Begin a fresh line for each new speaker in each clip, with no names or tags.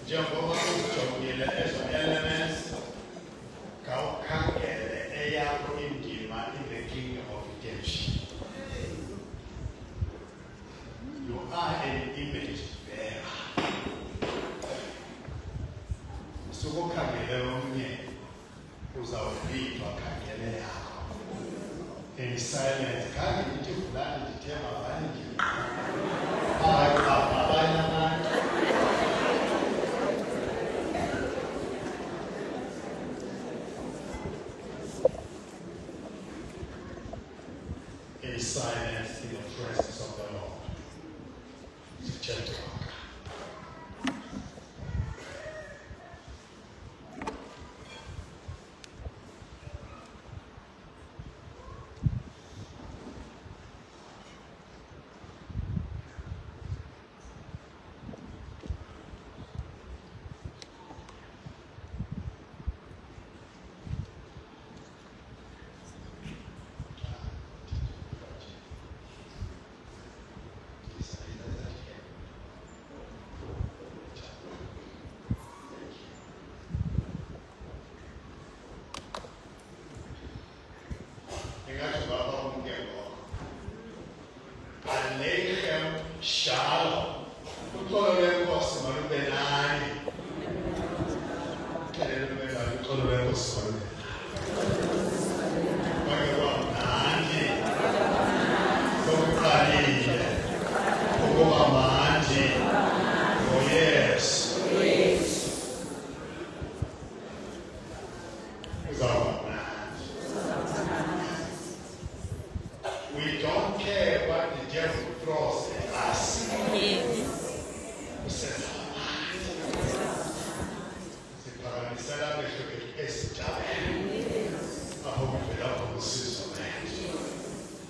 njengoba ujongile ezo elements khawukhangele eyakho indima in the kingdom of redemption. You are an image bearer. Sukukhangele omnye uzawuvidwa khangele yakho. In silence, khange ndithi fulani ndithe mabani abanye abantu. In silence, in the presence of the Lord. It's gentle. Shalom. Oh yes. We don't care what the devil throws at us. We said,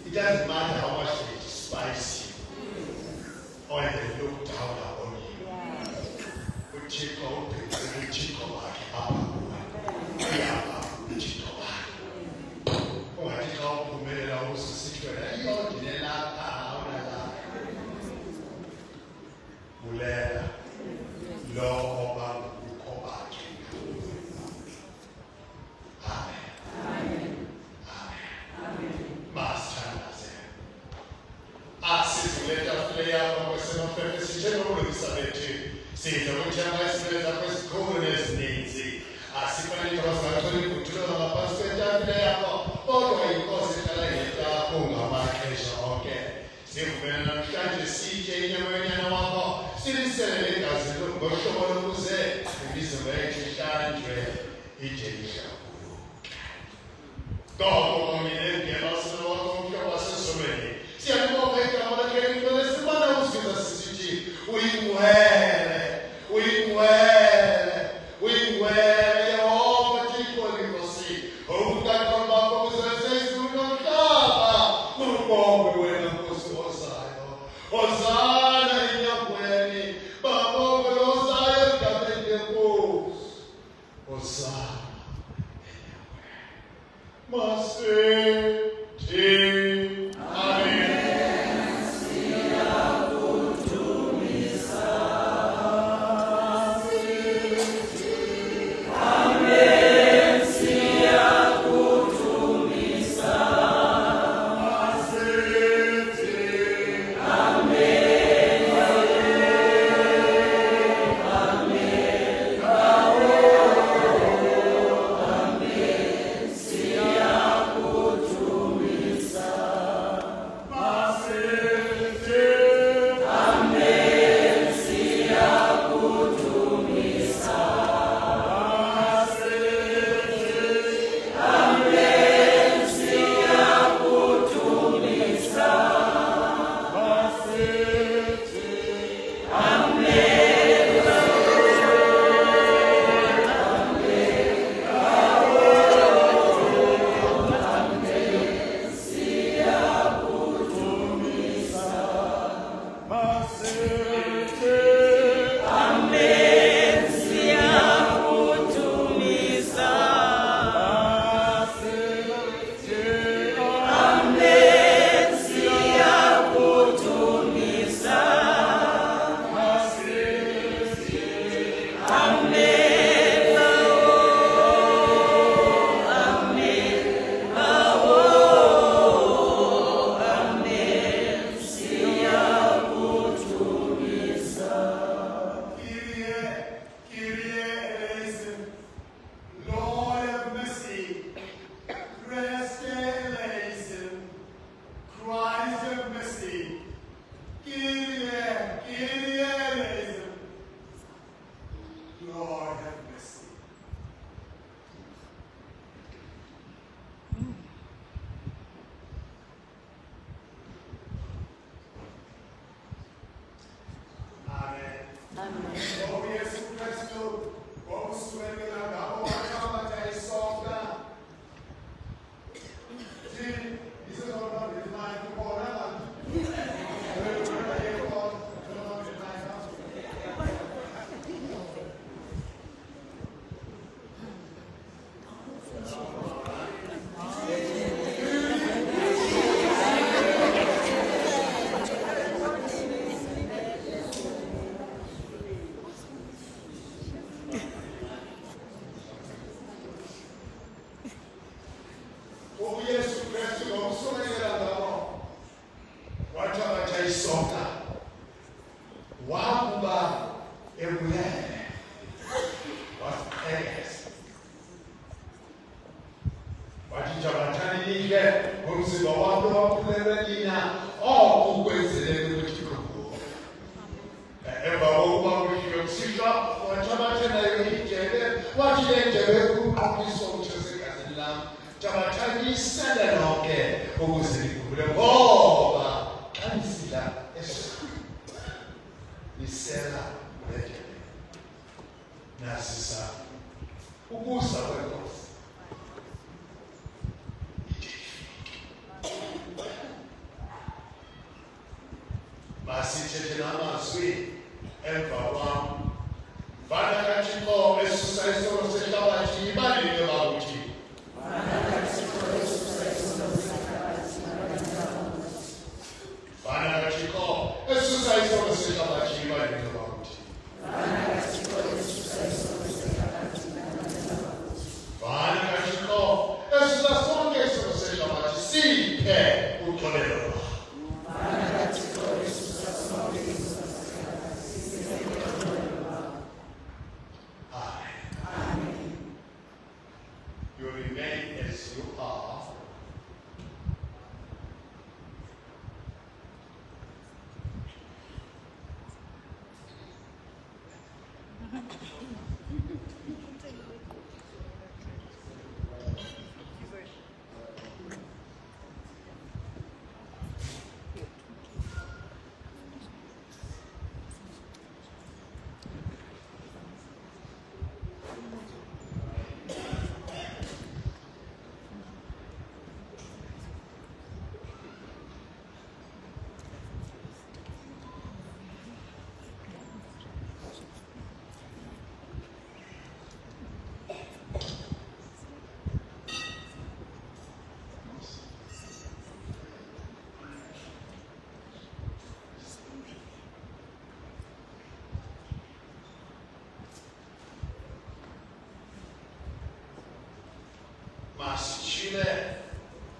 it doesn't matter how much they despise you or they look down upon you. We check out the check out Master.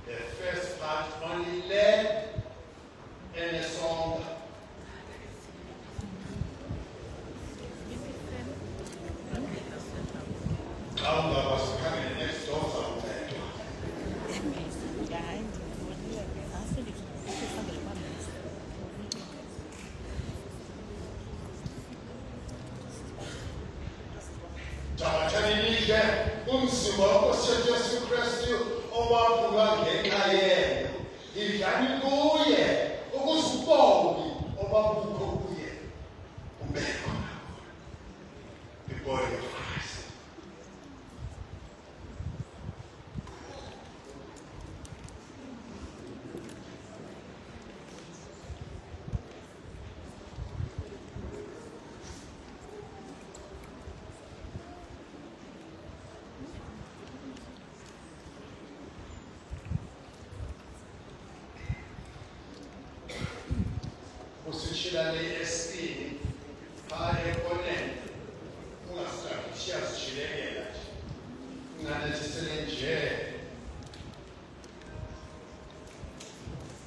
The first part only led in a song. Kaunda was coming next door sometime. Tabatanilike umzimba wokosetsha Jesu Kristu owaphuma ngenxa yena. Idlani kuye ukuzubomi obabukho kuye. Ubekho the body of Christ. Usishilale esini pale konene ungasithatha siyazishilekela nje unganethisele nje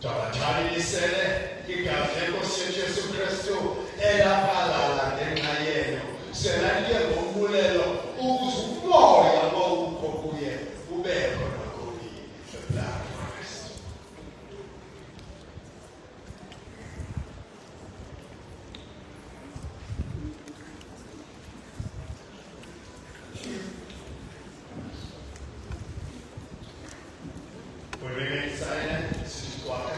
tabathalisele igazi lenkosi yethu Jesu Kristu elaphalala ngenxa yenu senalike ngombulelo ukuze umoya mawukho kuye ubekho nakuye the blood of Christ. We remain silent, sit quiet.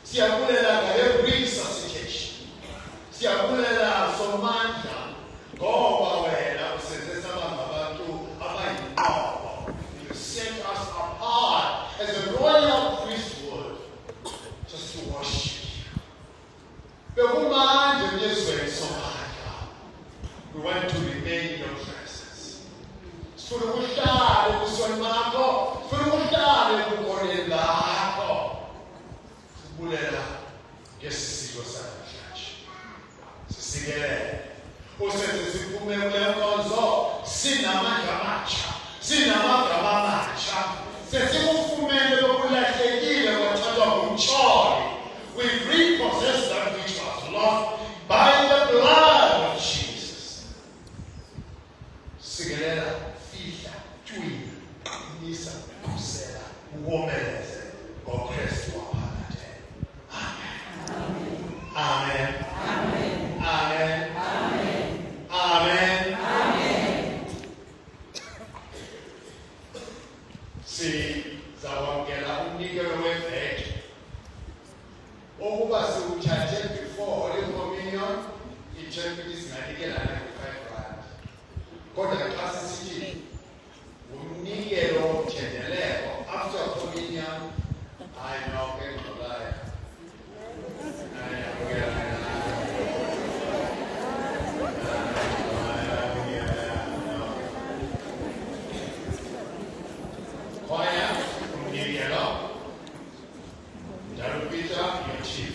Siyabulela ngale resuscitation. Siyabulela somandla ngoba wena usenzisa abantu abayinqobo. You set us apart as a royal priesthood just to worship you. Bekumanje ezweni somandla. We want to remain in your presence. Sifuna ukuhlala ebusweni bakho, sifuna ukuhlala ebukhoneni bakho. Sibulela ngesisilo sanamhlanje. Sisikele. Usenze siphume kule nkonzo sinamandla amatsha, sinamagama amatsha. Sesikufumene lokulahlekile kwathathwa ngumtsholi. We repossess that which was lost by the blood of Jesus. Sigelela, fihla, twina, nisa, kusela, uwomeleze, ngoKristu waphakade. Amen. Amen. Amen. Amen. Amen. Amen. Amen. Sizawamkela umnikelo weveki. Okuba siwuthathe before Holy Communion, i-church isinganikela na-5 Kodwa xa sisithi umnikelo womthendeleko after communion, hayi noko engxolayo. Choir, umnikelo. Darupita, your chief.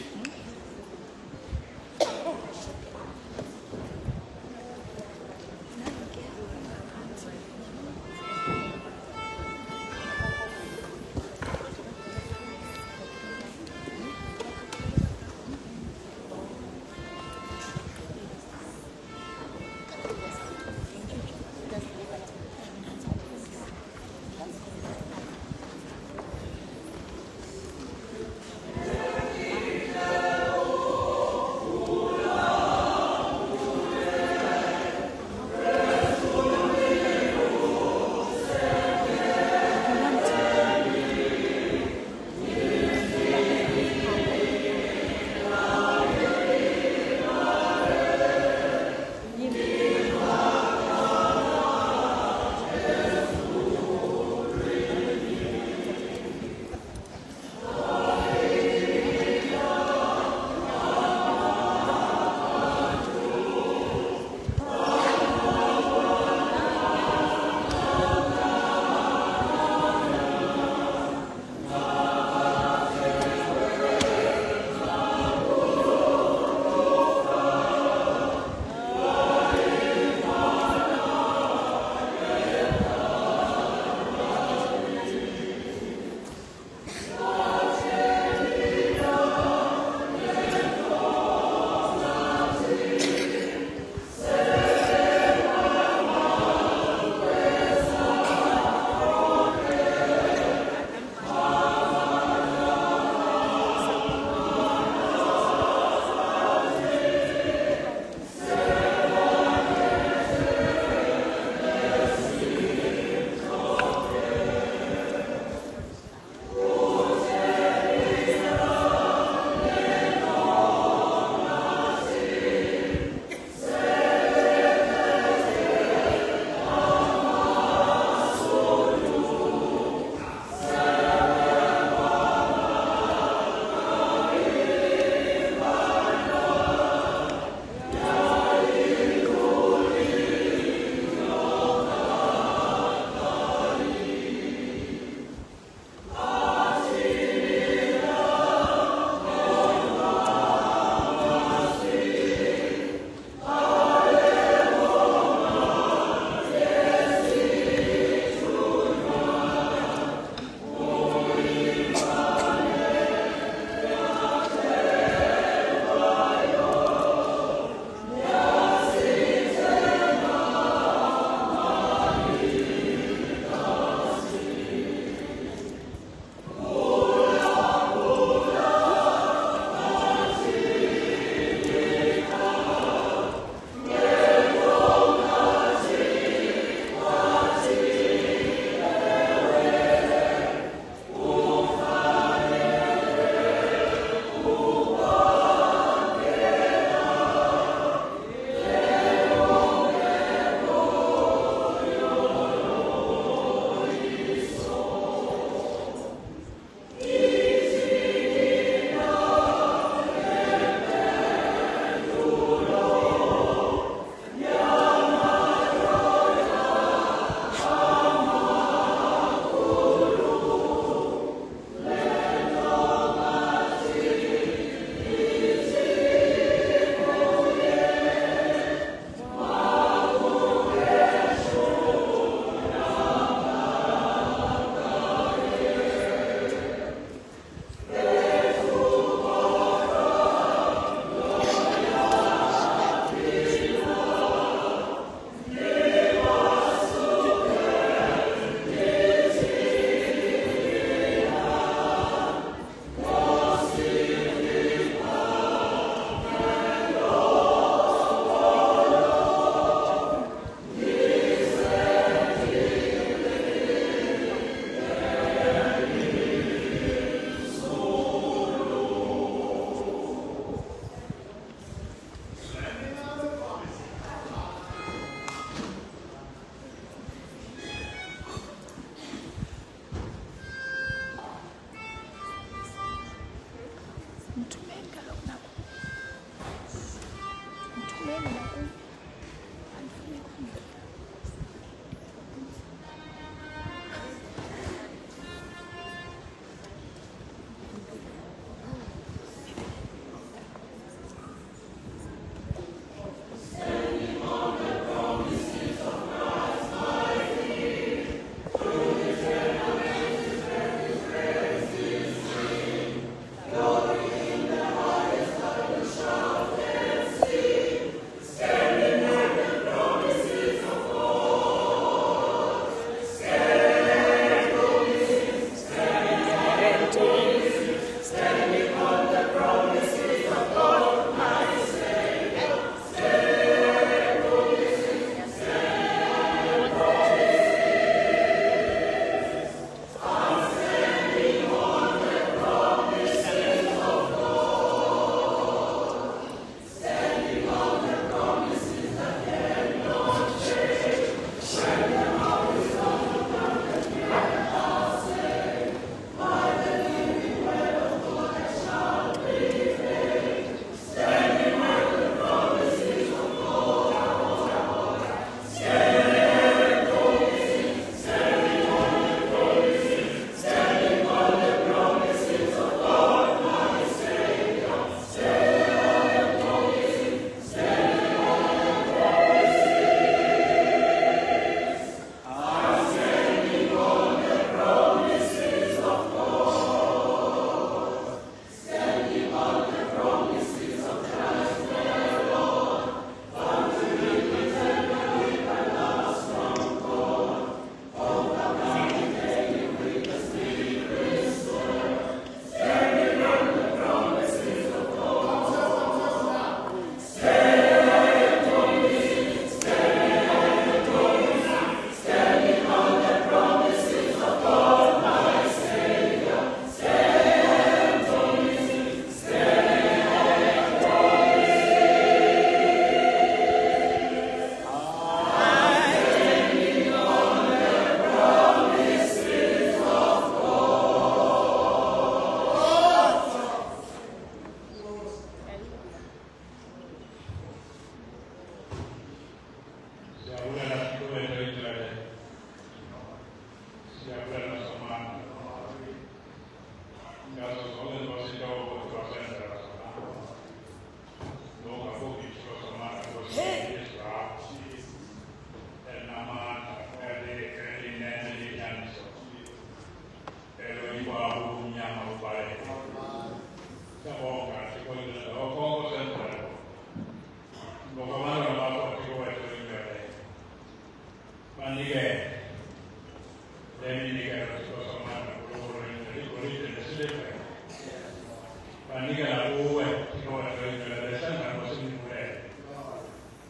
banikela kuwe Thixo wethu lesandla Nkosi ndivulele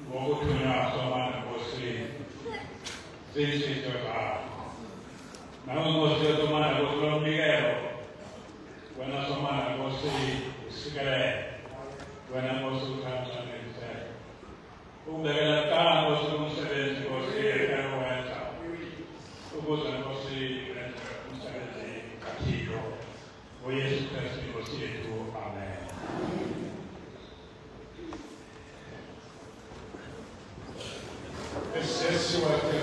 ngokuthunywa somana Nkosi ziyisitho zakho nawe Nkosi yethu somana Nkosi lomnikelo wena somana Nkosi usikelele wena Nkosi uthamsanelise ubekela kuqala Nkosi umsebenzi Nkosi ewenza ukuze Nkosi wenze umsebenzi kaThixo uYesu Kristu Nkosi yethu amen.
Esse é o até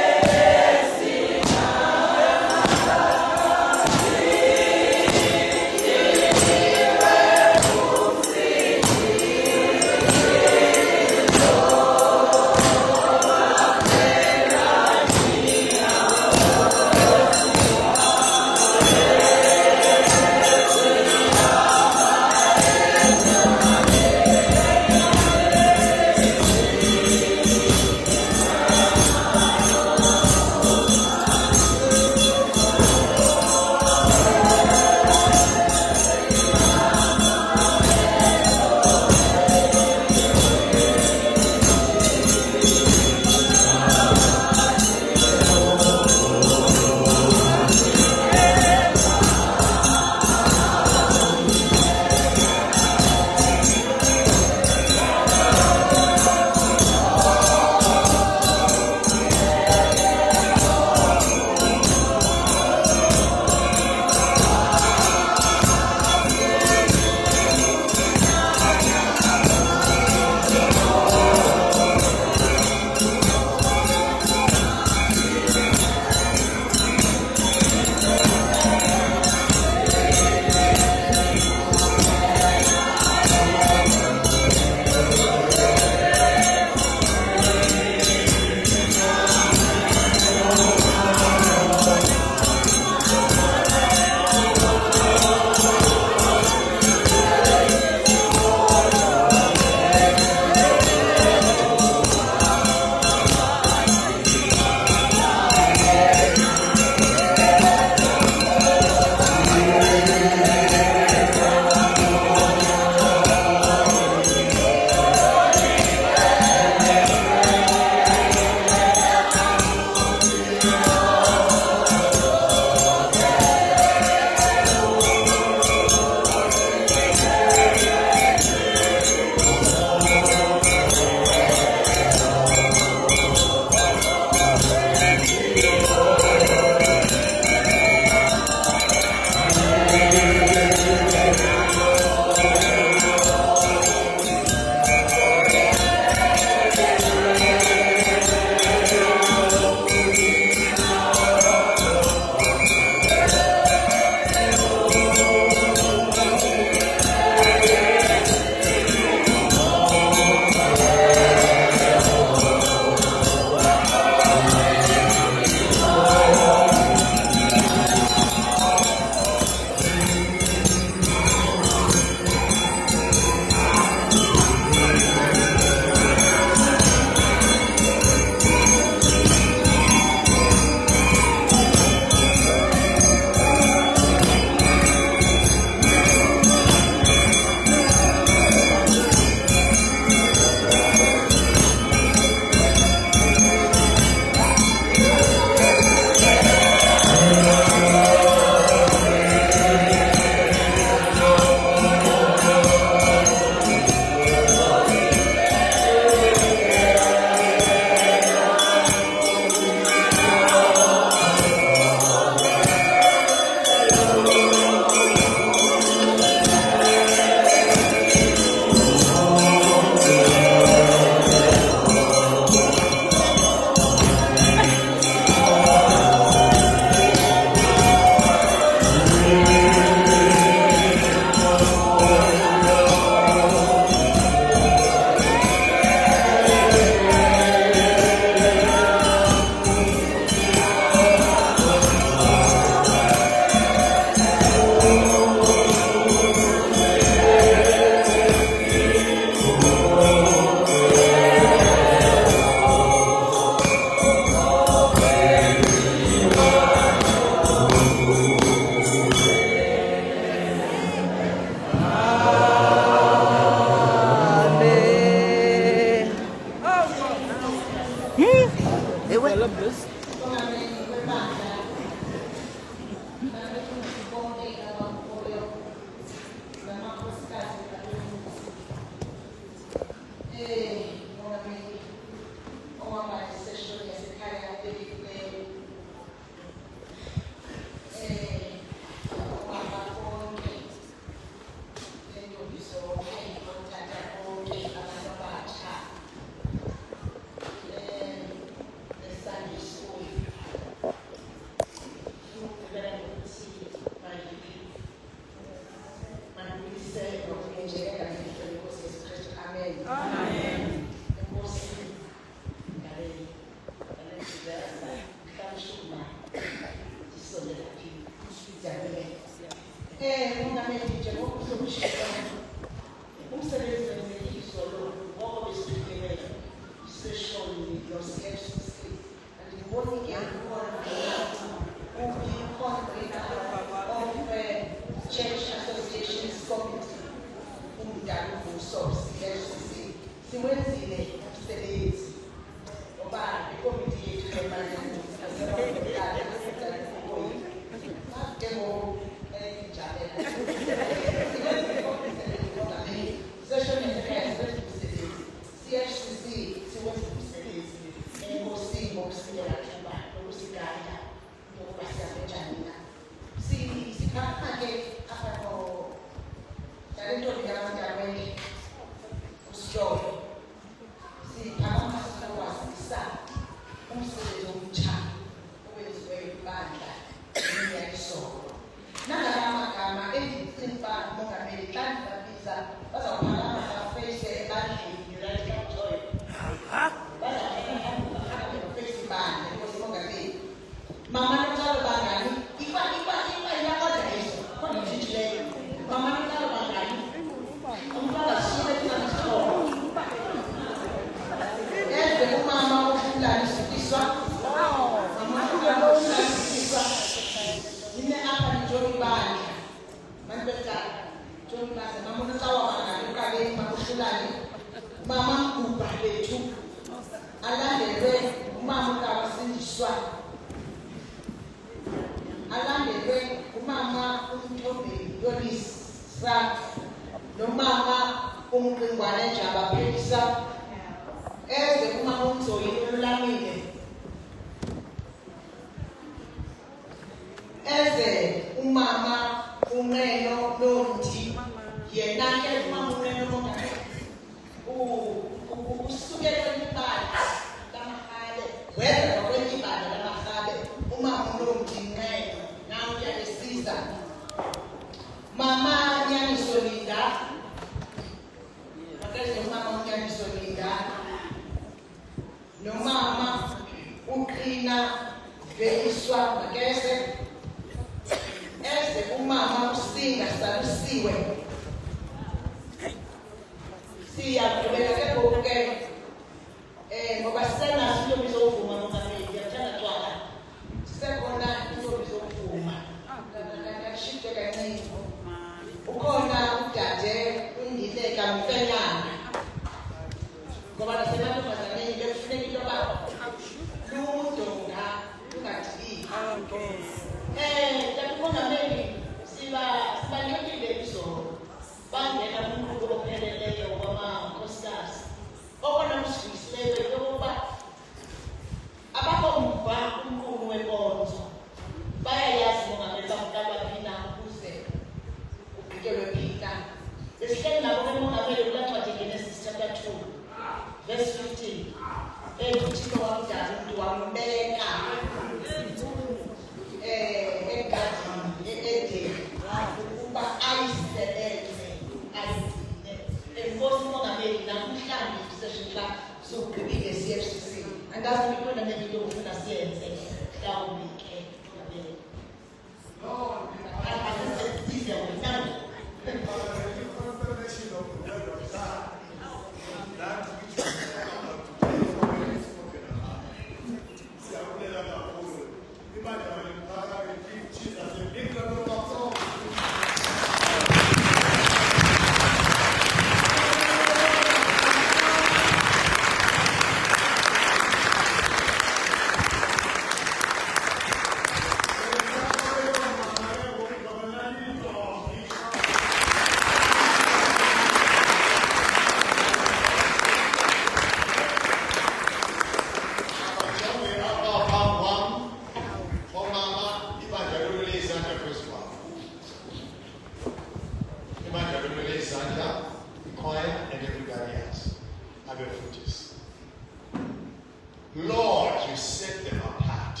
Lord, you set them apart.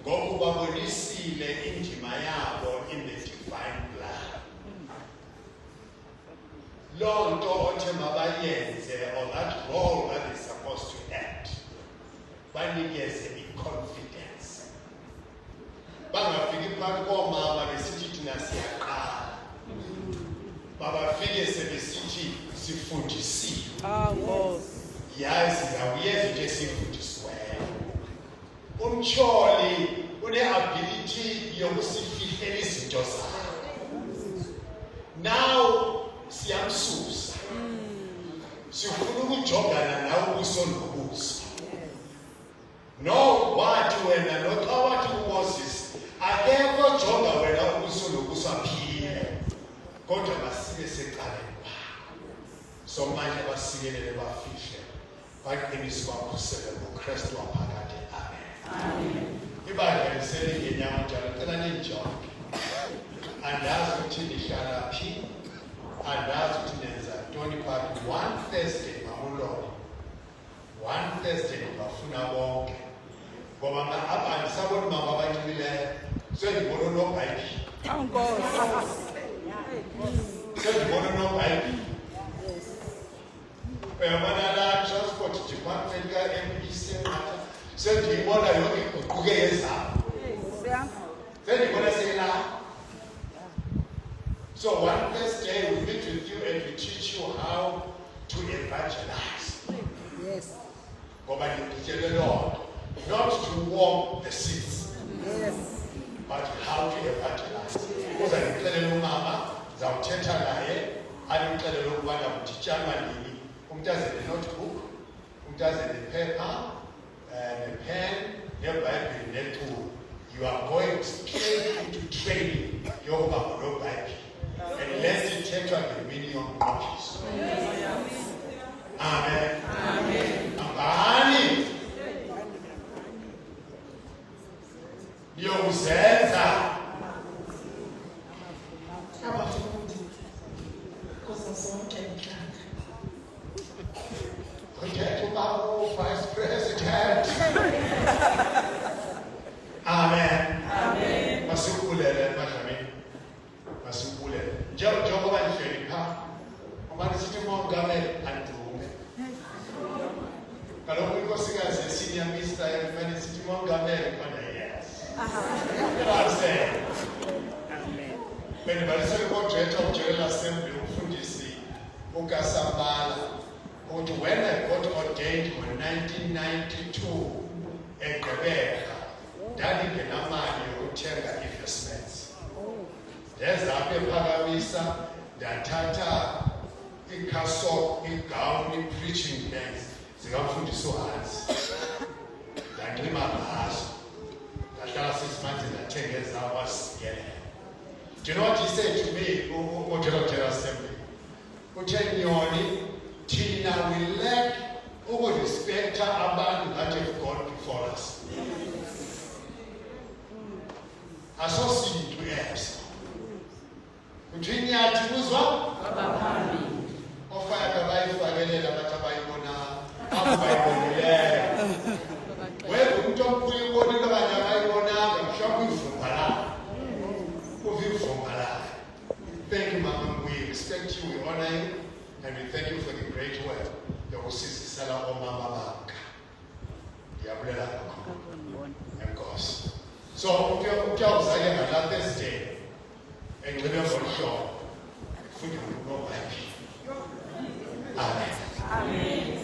Ngokuba bonisile indima yabo in the divine plan. Loo nto othe mabayenze, or that role that they're supposed to act, banikeze i-confidence. Bangafiki phakathi koomama besithi thina siyaqala. Babafike sebesithi sifundisiwe. Yazi zawuyenza into esifundisiweyo. Umtsholi une-ability yokusifihlela izinto zakhe. Now siyamsusa. Sifuna ukujongana nawe ubuso nobuso. No, wathi wena noxa wathi uMoses akekho jonga wena ubuso nobuso aphile. Kodwa basibe secaleni bakho. So manje basikelele bafihle. Baqiniswa bakhusele ngoKristu waphakade. Amen. Ibandla liselingenyama njalo cela ninjonge. Andazi ukuthi nihlala phi. Andazi ukuthi nenza ntoni but one Thursday mamulolo. One Thursday bafuna bonke. Ngoba apha andisaboni mama abancimileyo. Sendibona uNobhayibhile. Sendibona uNobhayibhile. Uyabona la transport department ka-MPC sendiyibona yonke iguquke yezabo. Sendiyibona seyila. So one Thursday we meet with you and we teach you how to evangelize.
Yes.
Ngoba ndikutshele loo nto. Not to warm the seats.
Yes.
But how to evangelize. Kuza ndikuxelela umama, zawuthetha naye, andikuxelela ukubana kudityanwa nini. Umntu aze ne-notebook, umntu aze ne-paper, ne-pen, neBhayibhile neculo. You are going straight into training yokuba nguNobhayibhile. And let's ithethwa nge-meaning of notice. Amen. Amen. Ambani. Niyokuzenza.
Abafundi kuzo zonke inhlanga.
Kuthetha ubaba Vice President. Amen. Amen. Masibulele madlamini. Masibulele. Njengoba nihleli pha. Umane sithi umongameli andume. Kaloku inkosikazi yesenior minister yamfane sithi umongameli khona yes. You understand? Amen. Benibalisele kodwa uJeneral Assembly umfundisi uKasambala. But when I got ordained in 1992 at Quebec, ndandingenamali yokuthenga investments. Ndeza apha ePhakamisa ndathatha ikhaso, igawuni, i-preaching bags zikamfundisi uHansi. Ndandilima ngazo. Ndahlala 6 months ndathenga ezawo wasikelela. Do you know what he said to me, uJeneral Assembly? Uthe Nyoni, thina we lack ukurespekta abantu that have gone before us. Asosinto ezo. Uthi nyathi uzwa?
Abaphambi.
Ofaka bayifakelela abantu abayibona, abayibonileyo. Wena umuntu omkhulu ibonile abanye abayibonanga, mhlawumbe ivumba lakho. Uvivumba lakho. Thank you, Mama. We respect you, we honor you. And we thank you for the great work yokusizisela omama bakho. Ndiyabulela kakhulu. Enkosi. So ukuyawuzake ngala Thursday enxibe ngomhlobo futhi uNobhayibhile. Amen.
Amen.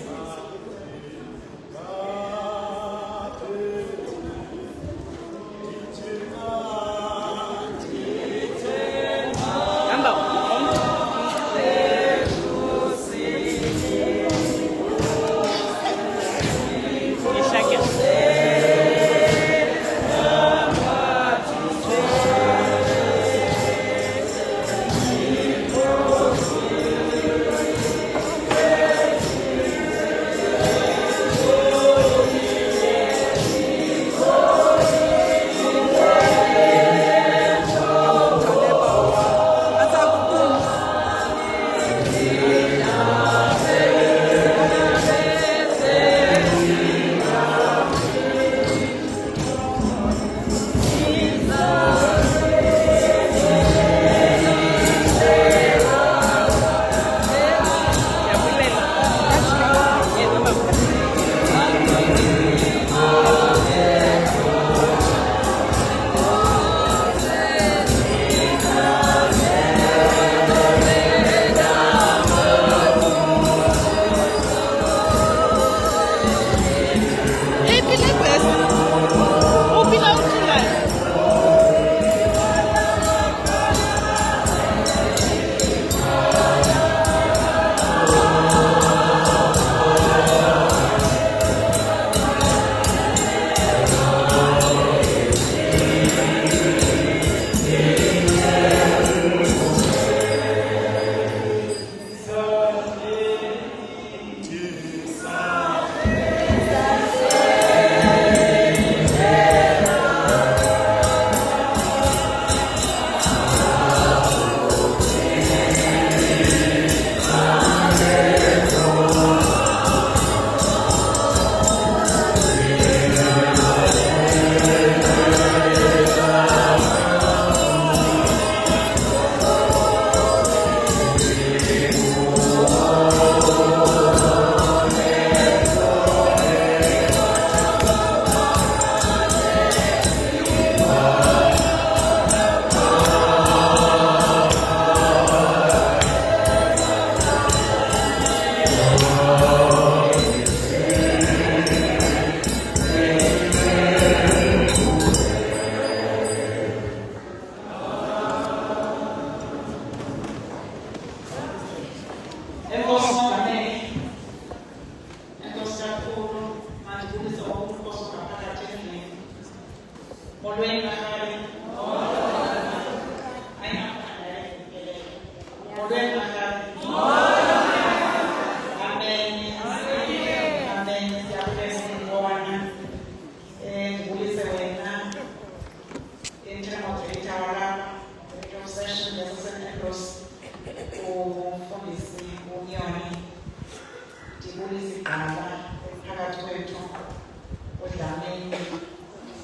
kakhulu mandibulise umkhosi ngaphakathi endlini. Molweni bahlali. Molweni bahlali. Amen. Amen. Siyabulisa ngibona. Ndibulise wena. Moderator walapha, radio session yaseSt Andrews, umfundisi uNyoni. Ndibulise igqala phakathi kwethu uDlamini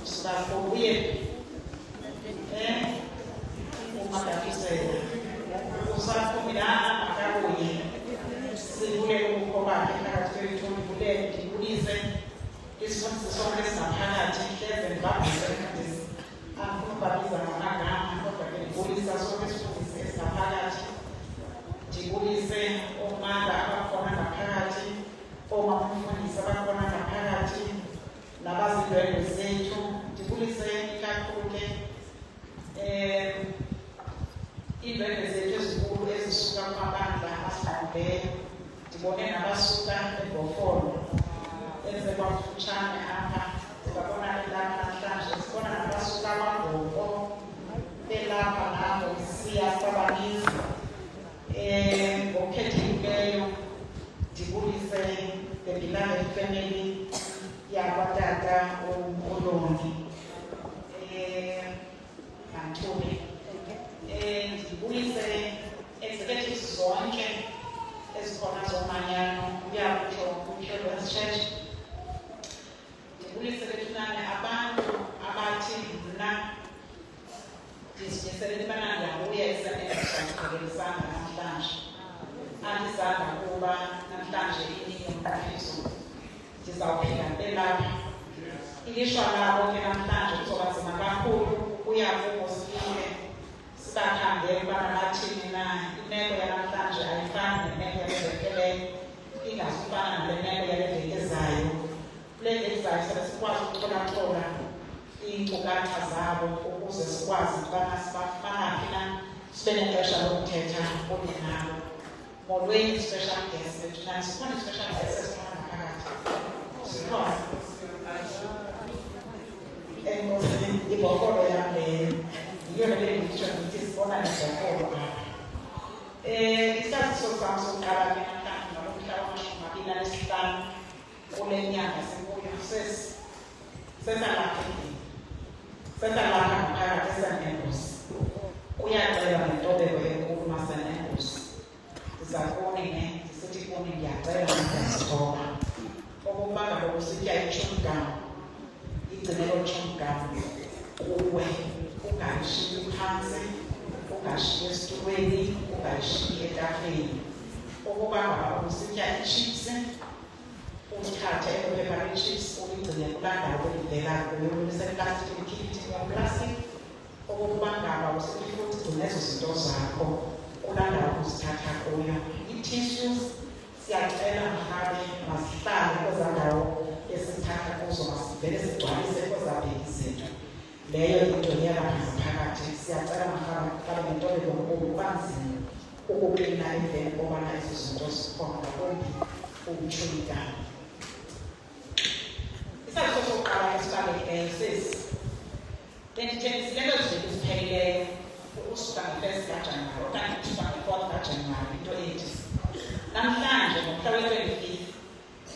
usibakho uye uMadafisela usaphumile akabuye sibulele ubukho bakhe phakathi kwethu. Ndibulise isifundisi sonke esingaphakathi hleze ndibabhise emfundisi babiza ngamagama kodwa ke ndibulisa sonke isifundisi esingaphakathi. Ndibulise omama abakhona ngaphakathi, omamfundisi abakhona ngaphakathi, nabazindwendwe zethu. Ndibulise ikakhulu ke iindwendwe zethu ezinkulu ezisuka kumabandla asihambileyo. Ndibone nabasuka eBhofolo enze kwakufutshane apha, ndibabona belapha namhlanje. Sibona nabasuka kwaNgoko belapha nabo siya sabaninzi. Ngokukhethekileyo ndibulise the beloved family yakwaTata uLongi Mantuli. Ndibulise executives zonke ezikhona zomanyano uyakutsho uChildren's Church. Ndibulise bethunane abantu abathi mna ndizimisele ubana ndiyabuya esanendisandiqokelisanga namhlanje. Andizanga kuba namhlanje iningi yomqafiso ndizawuphinda belapha. Ilishwa labo ke namhlanje kuzoba nzima kakhulu ukuya kubo sifike sibakhangele ubana bathini na. Imeko yanamhlanje ayifani nemeko yalevekeleyo, ingazifana nale meko yale veki ezayo. Kule veki ezayo sobe sikwazi ukuxola iinkcukacha zabo ukuze sikwazi ukubana sibafumana phi na, sibe nexesha lokuthetha kunye nabo. Molweni special guest bethu nayo sikhona i-special guest esikhona ngaphakathi. Sikhona enkosini iBhofolo yam leyo, yiyo le nditsho ndithi sibona iBhofolo apha. Isaziso sam sokuqala ke namhlanje ngalo mhla wama-25 kule nyanga sikuyo sesalapha endlini, sesalapha ngaphakathi eSt Andrews. Uyacela nentobeko enkulu maSt Andrews. Ndizakuni ndisithi kuni ndiyacela ndiyazithoba okokuba kaloku sitya itshumgam, igcinelo tshumgam kuwe, ungayishiyi phantsi, ungashiyi esitulweni, ungayishiyi etafeni. Okokuba ngaba usitya ichips, uthathe ephepha lechips uligcine kulaa ndawo elivela kuyo, liseplastiki, likhiphe yoplastic. Okokuba ngaba usithi futhi gcina ezo zinto zakho kulaa ndawo uzithatha kuyo. Ii-tissues siyacela mhlawumbi masihlale kwezaa ndawo esithatha kuzo, masivele sigcwalise kwezaa bheki zethu. Leyo into iyalapha ngaphakathi. Siyacela mhlawumbi ngentobeko nkulu kuba nzima ukuklina emveni kobana ezo zinto zikhona ngakumbi ubutshumigama. Isaziso sokuqala esibalulekileyo sesi bendithengisile ezo zinto ziphelileyo ukusuka nge-1 kaJanuwari okanye ukusuka nge-4 kaJanuwari into ethi namhlanje ngomhla we-25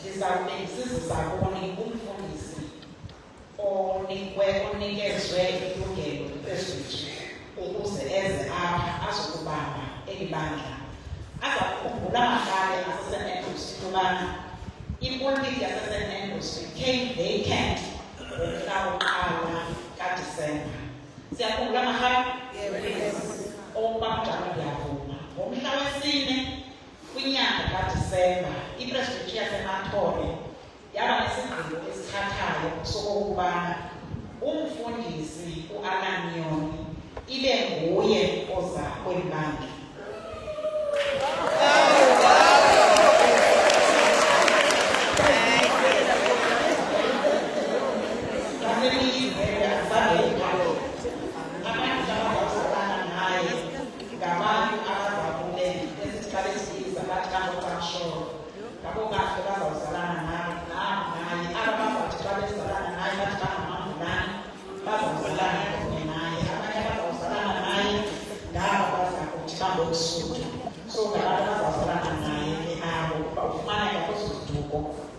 ndizawube ndisizisa kuni umfundisi onikezwe ilungelo ipresbitri ukuze eze apha azokubamba eli bandla. Aza kukhumbula amahlale aseSt Andrews into yobana ipoltiki yaseSt Andrews became vacant ngomhla wokuqala kaDisemba. Siyakhumbula amahlale? Okokuba kunjalo ndiyavuma. Ngomhla wesi-4 kwinyanga kaDisemba ipresbitri yaseMathole yaba nesigqibo esithathayo sokokubana umfundisi uAlan Nyoni ibe nguye oza kweli bandla.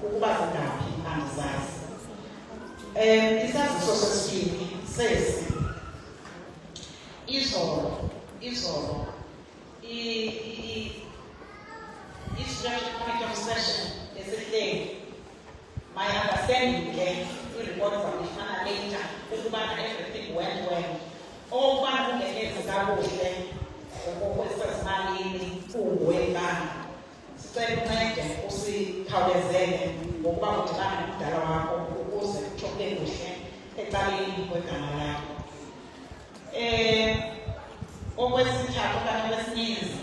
ukuba zingaphi andizazi. Isaziso sesibini sesi izolo i-strategic committee of session esihleli my understanding ke i-report zamifana later ukubana everything went well. Okubana kungenezi kakuhle ngokwesezimalini ungowebanga sicela uncede usikhawulezele ngokuba udibana nomdala wakho ukuze kutsho kube kuhle ecaleni kwegama lakho. Okwesithathu okanye okwesininzi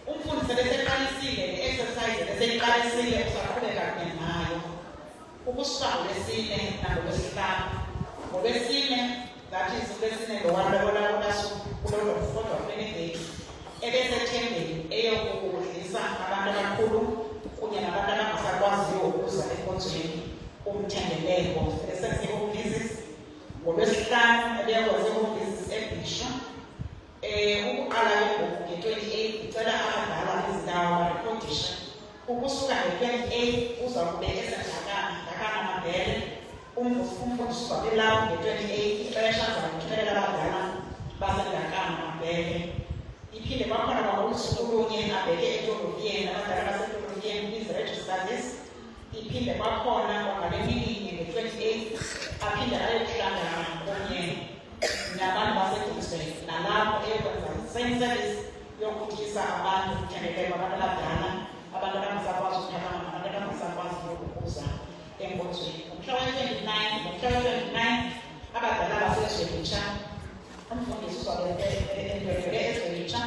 umfundi sebeseqalisile le-exercise beseyiqalisile usaqhubeka kunye nayo ukusuka ngolwesine nangolwesihlanu. Ngolwesine that is ulwesine kodwa kunenedeyi ebesethembeni eyokudlisa abantu abakhulu kunye nabantu abangasakwaziyo ukuza enkonzweni umthendeleko esenze ubusiness. Ngolwesihlanu ebekwenze ubusiness ebhisho. Ukuqala kwengoku nge-28 icela abadala bezindawo barekhodisha ukusuka nge-28 uza kube esendlakana mabhele umfundisi uzabelapho nge-28 ixesha zakuthelela abadala basendlakana mabhele. Iphinde bakhona kwakusuku olunye abheke etolofiyeni abadala basetolofiyeni please register this. Iphinde bakhona kwangale milinye nge-28 aphinde ayokuhlangana kunye nabantu baseDuxbury nalapho eyokwenza same service yokuthisa abantu ukuthendeleka abantu abadala abantu abangasakwazi ukuphakama abantu abangasakwazi ukuza enkonzweni. Ngomhla we-29 abadala basezwelitsha umfundisi uzabe endwendwele ezwelitsha.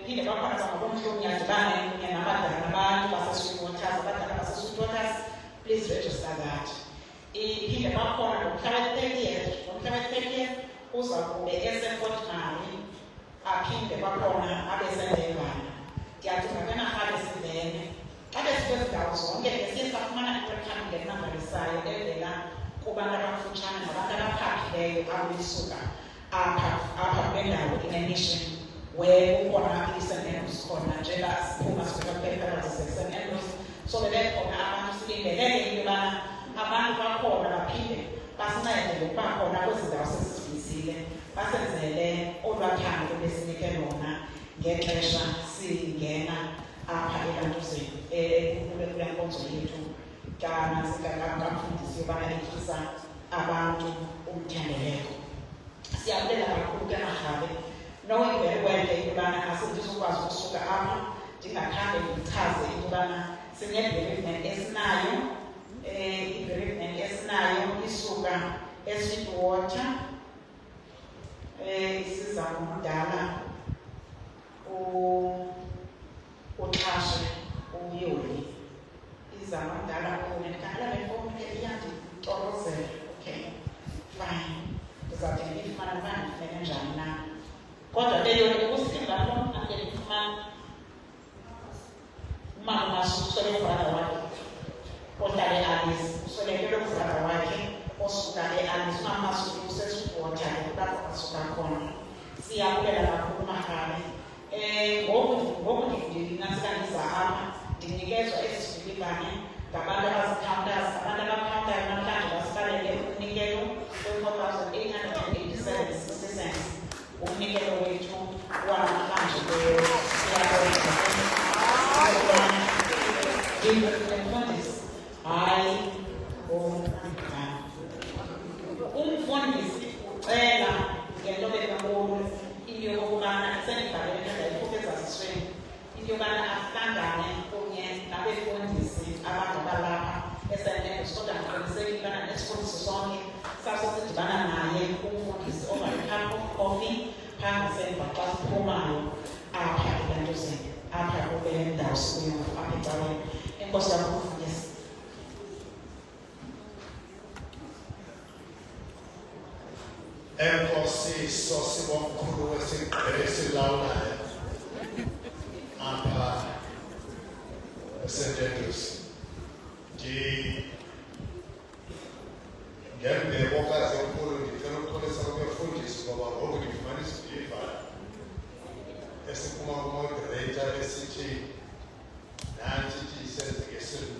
Phinde bakhona kwangabomhlungu yadibane kunye nabadala abantu basesweetwaters abadala basesweetwaters please register that. Iphinde bakhona ngomhla we-30th uza kube eseFort Mary aphinde bakhona abesendevana. Ndiyacinga kena rhabe sivene xa besikwezi ndawo zonke besiye safumana i-program ngemangalisayo evela kubantu abakufutshane nabantu abaphaphileyo abelisuka apha kwendawo inemission where kukhona i-St. Andrews khona njengoba siphuma sibheka kwiphephandaba ze-St. Andrews. So bebekhona abantu silindeleke into yobana abantu bakhona baphinde basincede ngokuba khona kwezi ndawo sesizibizile basenzele olwathando besinike lona ngexesha singena apha elantuzeni kule nkonzo yethu kamfundisi yobana ityisa abantu umthendeleko. Siyabulela kakhulu ke marhabe knowing very well ke into yobana asindizukwazi ukusuka apha ndingakhange ndichaze into yobana sine-bereavement esinayo. I-bereavement esinayo isuka eSweetwater isiza kumdala uXhashe uYoli iza kumdala ndikhala lefowuni ke iyanditorozela. Okay fine ndizawuthi ndiyifumana uba ndifumene njani na kodwa leyo ukusinga lo ande ndifumana umama masusele brother wakhe ohlala e-Alice uswelekelwe umbrother wakhe osuka e-Alice umama usesweetwater kulapho asuka khona. Siyabulela kakhulu marhabe. Ngoku ndinasikanisa apha ndinikezwa ezi zivilivane ngabantu abazikhawuntazi abantu abakhawuntayo namhlanje basibalele umnikelo we-4,887.60 umnikelo wethu wanamhlanje umfundisi hayi umfundisi ucela ngento bekankulu into yokokubana sendibhalele ndayiphuka ezazisweni into yobana ahlangane kunye nabefundisi abangabalapha eSt. Andrews kodwa ndiqinisekile ubana nesifundisi sonke saso sidibana naye umfundisi over a cup of coffee phaa ngasemva xa siphumayo apha elantuzeni apha kule ndawo sikuyo apha ecaweni. Enkosi yakho umfundisi.
Emphosiso sibomkhulu esilawulayo apha eSt. Andrews. Ngembeko enkulu ndicela ukukholisa kumefundisi ngoba ngoku ndifumana isivivane esiphuma kumodereyitha esithi nantsi ithi isenze ngesizulu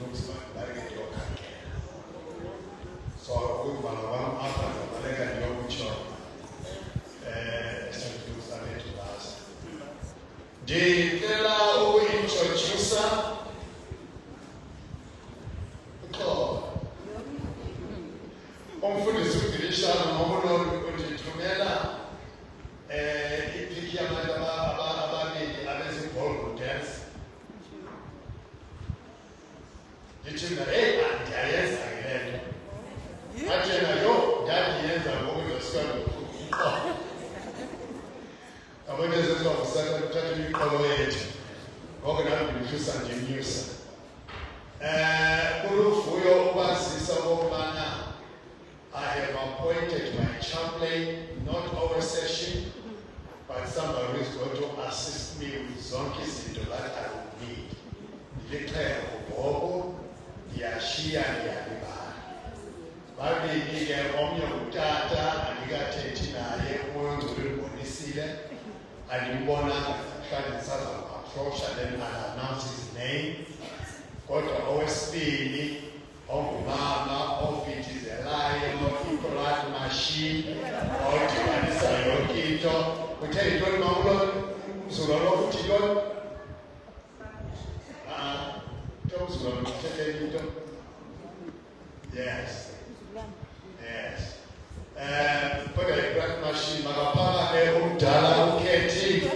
umfundisi uDilishana ngobunono undithumela iphiki yabantu ababili abezibholgo dance. Ndithi mna ndiyayenza ke le nto. Atshena yo ndandiyenza ngokuzosikwa abantu ezizawusaka kuthatha imiqolo yethu ngoko nami ndimfisa ndimnyusa. Kuluvuyo ukwazisa okokubana I have appointed my chaplain, not over session, but somebody who is going to assist me with zonke izinto that I will need. Ndilixhela kugogo, ndiyashiya ndiyalibala. Babili ke omnye utata andikathethi naye uMngcwele ubonisile, andimbonanga mhlawumbe ndisaza-approacha then I'll announce his name. Kodwa owesibili ongumama ovithizelayo ikolati machine odibanisa yonke into. Kuthe yintoni makulo umzulo lo uthi yintoni? Umzulo lo uthethe into? Yes. Kodwa ikolati machine makaphakame umdala ukhethi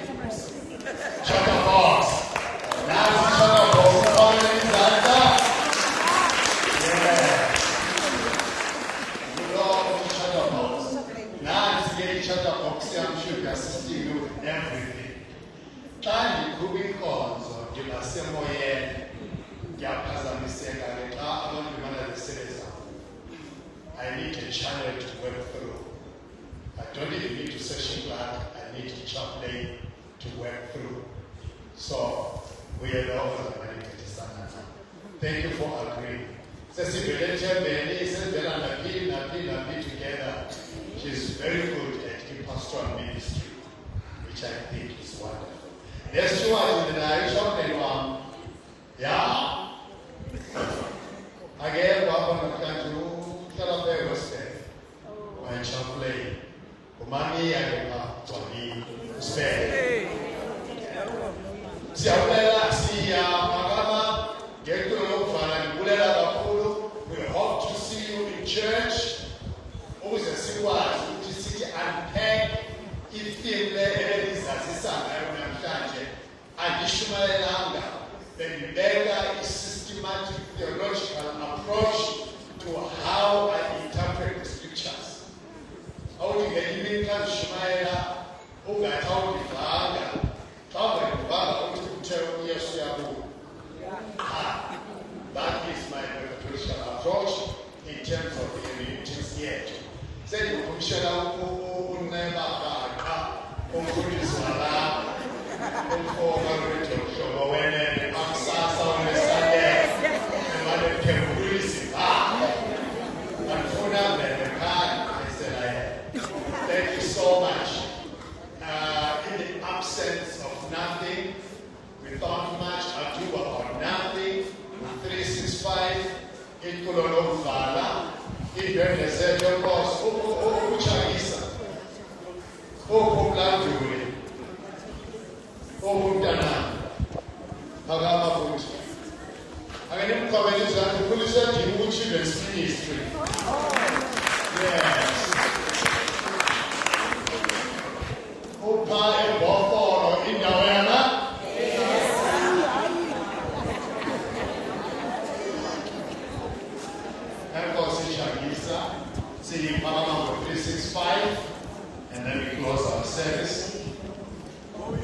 Chaka Box. Nazi Chaka Box ukhona izandla. Assisting you with everything. Xa ndiqhuba inkonzo ndibasemoyeni ndiyaphazamiseka ke xa abantu bemanazisebenza. I need a channel to work through. I don't even need to session clerk, I need a chaplain to work through. So we are all the money to thank you for agreeing. Together. She's very good at pastoral ministry, which I think is wonderful. There's two items that I showed one. Yeah. Again, welcome to Calafe Western. My chaplain. Umani Agema Tony Spain. Siabella, Sia, Magama, get to know Fana, Bulela Bakulu. We hope to see you in church. Always a siwas. Unpack ifile elizazisana namhlanje andishumayelanga bengibeka i-systematic theological approach to how I interpret the scriptures. Awuthi ngelinye xa ndishumayela ungathi awundivanga xa ungandivanga uthi uthe uyesu yabuya. That is my theological approach in terms of the hermeneutics yethu. Sendikukhumshela uneba kaka umfundisi walapha umfoka wethohlobo wenene akusasa unesandela emane phembulisi andifuna mbebekhani ayisela yena. Thank you so much. In the absence of nothing, without much ado about nothing, 365 ikulolokuvala indwendwe Nkosi ukutshayisa okumlandule okumntanami akama futhi akene mkhwabeni zakhe kulisa nje children's ministry. Yes. Upha eboforo indawo yana. Sitting Parliament 365, and then we close our service. Oh,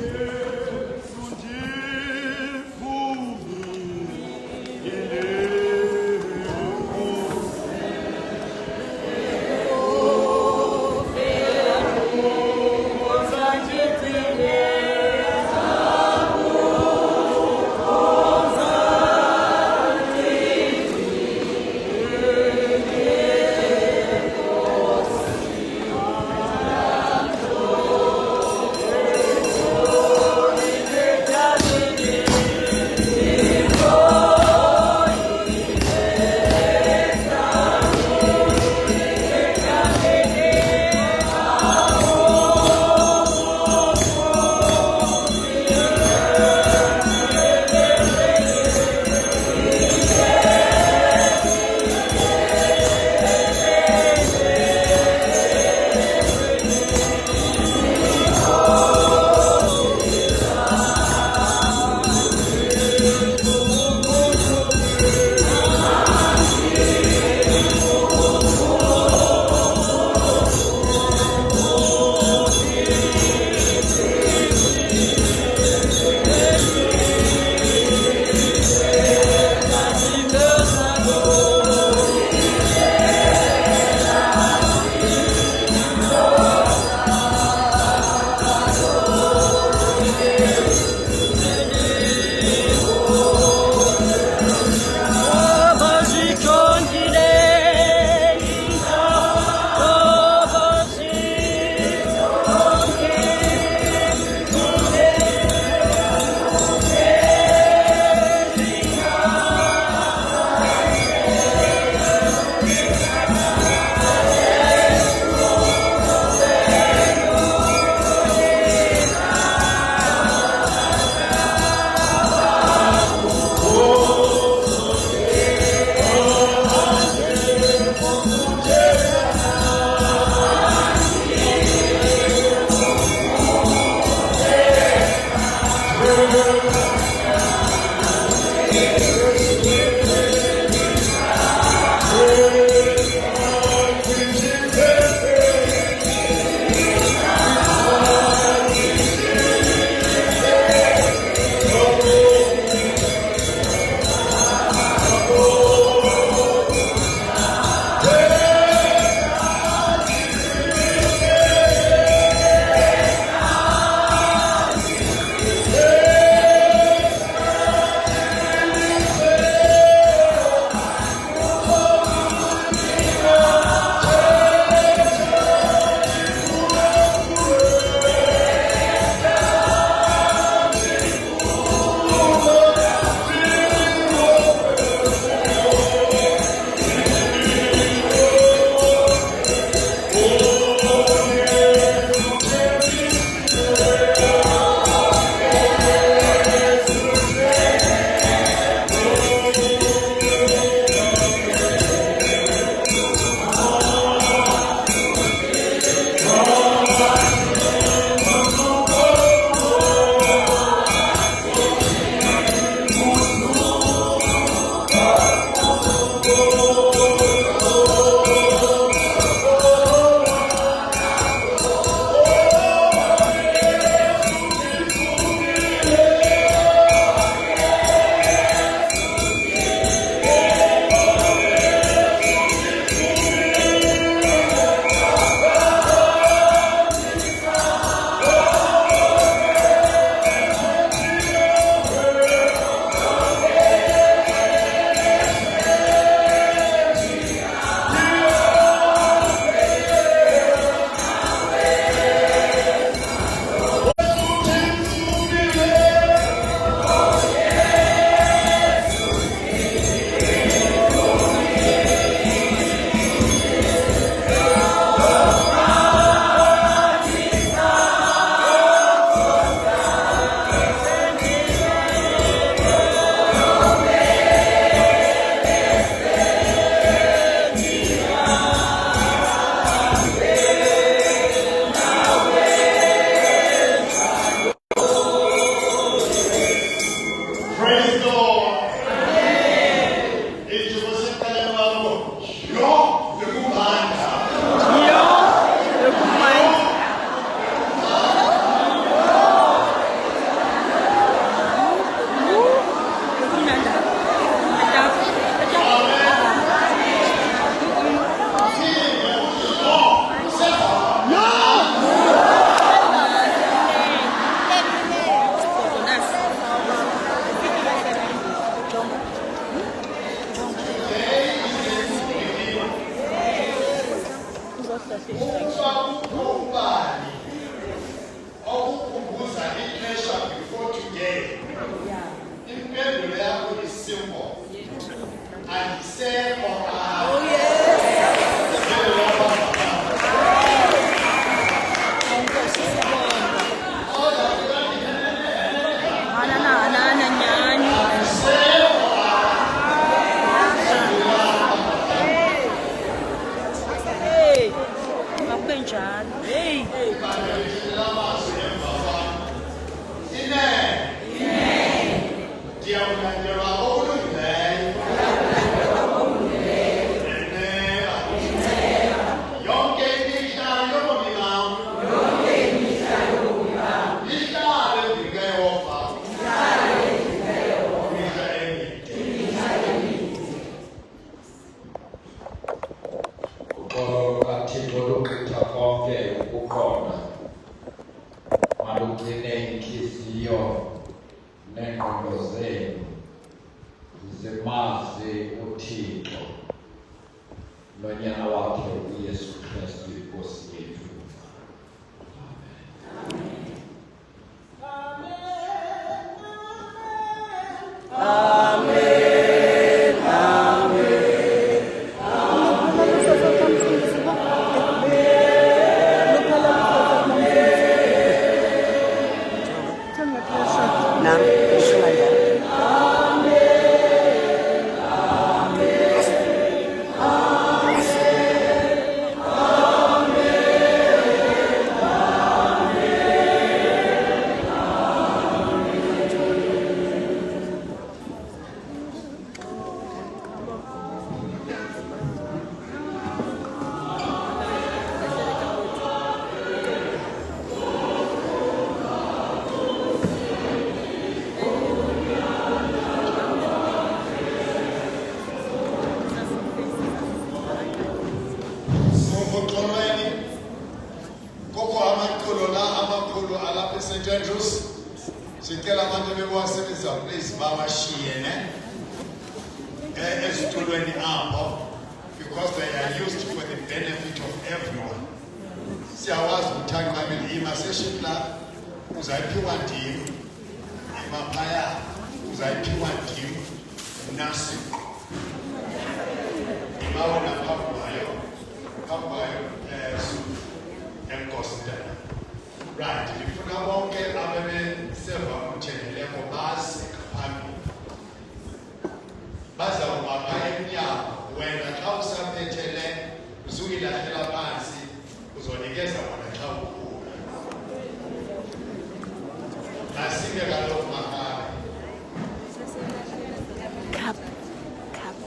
Cup.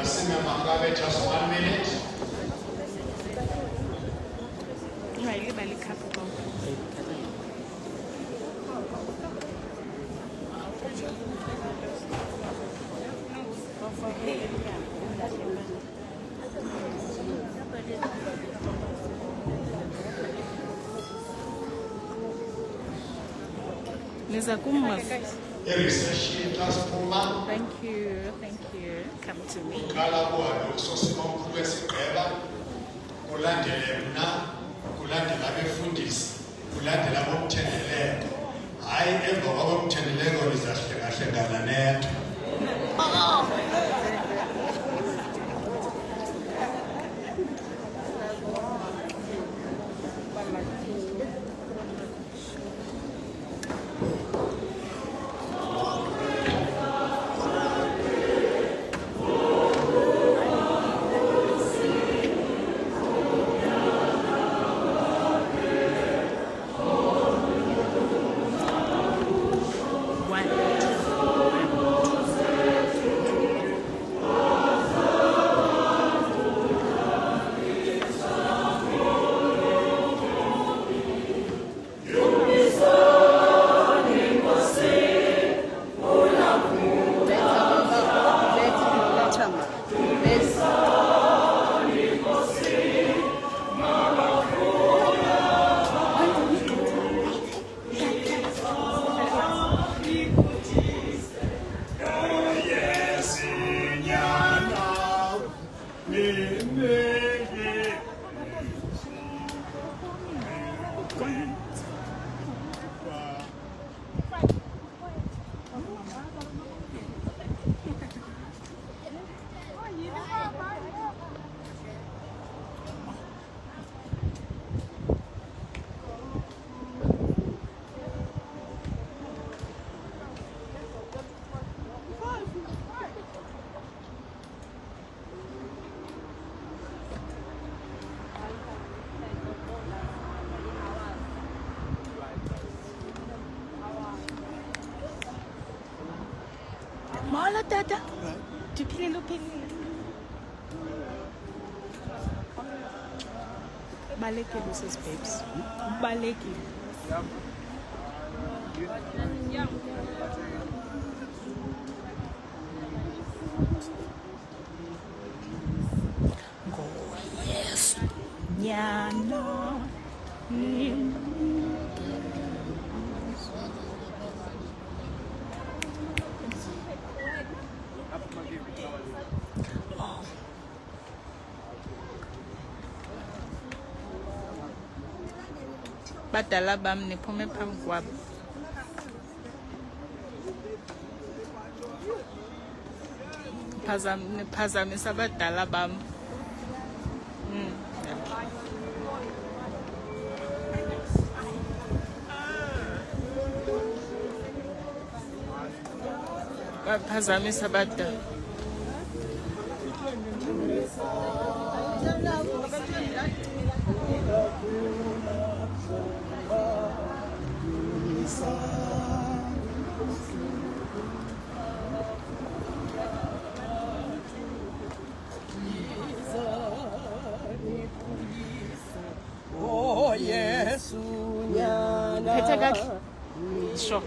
Masimba just 1 minute.
Thank you. Come to me.
Kulandela abefundisi, kulandela abomthendeleko. Hayi emva kwabomthendeleko lizahlengahlengana nethu.
Mala tata. Tuphilile. Balekile sis babes. Balekile. Go yes. Nyana. Badala bam niphume phambi kwabo. Niphazamisa abadala bam. Baphazamisa abadala.
Oh yes,
Sure.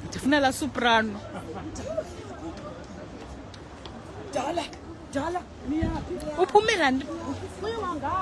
Ndifuna la soprano.
Dala,
Uphumela